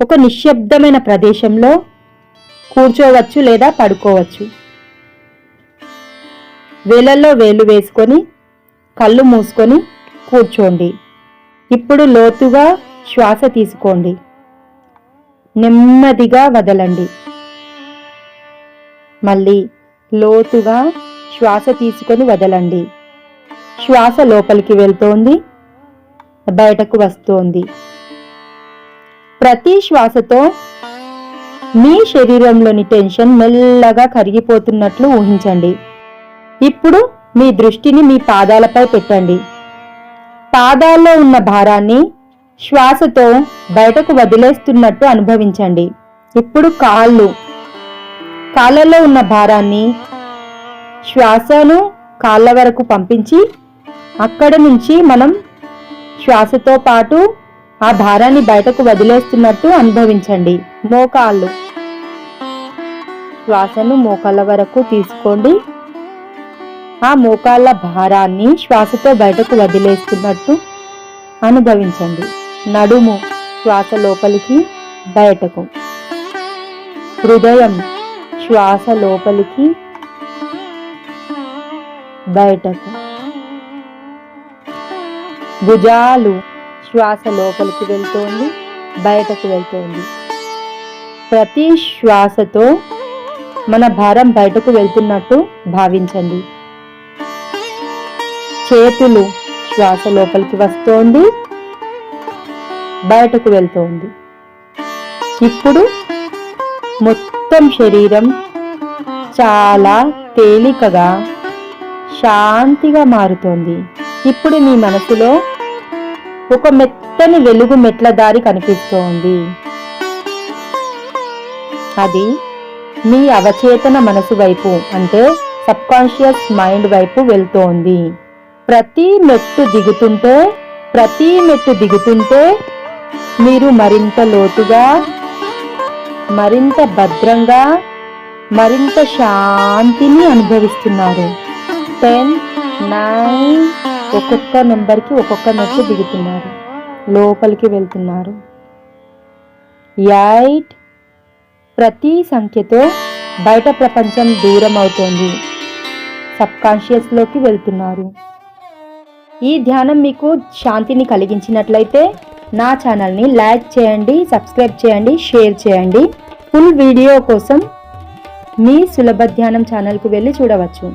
ఒక నిశ్శబ్దమైన ప్రదేశంలో కూర్చోవచ్చు లేదా పడుకోవచ్చు. వేలల్లో వేలు వేసుకొని కళ్ళు మూసుకొని కూర్చోండి. ఇప్పుడు లోతుగా శ్వాస తీసుకోండి. నెమ్మదిగా వదలండి. మళ్ళీ లోతుగా శ్వాస తీసుకొని వదలండి. శ్వాస లోపలికి వెళ్తోంది, బయటకు వస్తోంది. ప్రతి శ్వాసతో మీ శరీరంలోని టెన్షన్ మెల్లగా కరిగిపోతున్నట్లు ఊహించండి. ఇప్పుడు మీ దృష్టిని మీ పాదాలపై పెట్టండి. పాదాల్లో ఉన్న భారాన్ని శ్వాసతో బయటకు వదిలేస్తున్నట్టు అనుభవించండి. ఇప్పుడు కాళ్ళలో ఉన్న భారాన్ని శ్వాసను కాళ్ళ వరకు పంపించి అక్కడ నుంచి మనం శ్వాసతో పాటు ఆ భారాన్ని బయటకు వదిలేస్తున్నట్టు అనుభవించండి. మోకాళ్ళు, శ్వాసను మోకాళ్ళ వరకు తీసుకోండి. ఆ మోకాళ్ళ భారాన్ని శ్వాసతో బయటకు వదిలేస్తున్నట్టు అనుభవించండి. నడుము, శ్వాస లోపలికి బయటకు. హృదయం, శ్వాస లోపలికి బయటకు. భుజాలు, శ్వాస లోపలికి వెళ్తోంది, బయటకు వెళ్తోంది. ప్రతి శ్వాసతో మన భారం బయటకు వెళ్తున్నట్టు భావించండి. చేతులు, శ్వాస లోపలికి వస్తోంది, బయటకు వెళ్తోంది. ఇప్పుడు మొత్తం శరీరం చాలా తేలికగా శాంతిగా మారుతోంది. ఇప్పుడు మీ మనసులో ఒక మెత్తని వెలుగు మెట్ల దారి కనిపిస్తోంది. అది మీ అవచేతన మనసు వైపు, అంటే సబ్కాన్షియస్ మైండ్ వైపు వెళ్తోంది. ప్రతి మెట్టు దిగుతుంటే మీరు మరింత లోతుగా, మరింత భద్రంగా, మరింత శాంతిని అనుభవిస్తున్నారు. 10, 9 ఒక్కొక్క నెంబర్కి ఒక్కొక్క మెట్టు దిగుతున్నారు, లోపలికి వెళ్తున్నారు. 8 ప్రతి సంఖ్యతో బయట ప్రపంచం దూరం అవుతోంది, సబ్కాన్షియస్లోకి వెళ్తున్నారు. ఈ ధ్యానం మీకు శాంతిని కలిగించినట్లయితే నా ఛానల్ని లైక్ చేయండి, సబ్స్క్రైబ్ చేయండి, షేర్ చేయండి. ఫుల్ వీడియో కోసం మీ సులభ ధ్యానం ఛానల్కు వెళ్ళి చూడవచ్చు.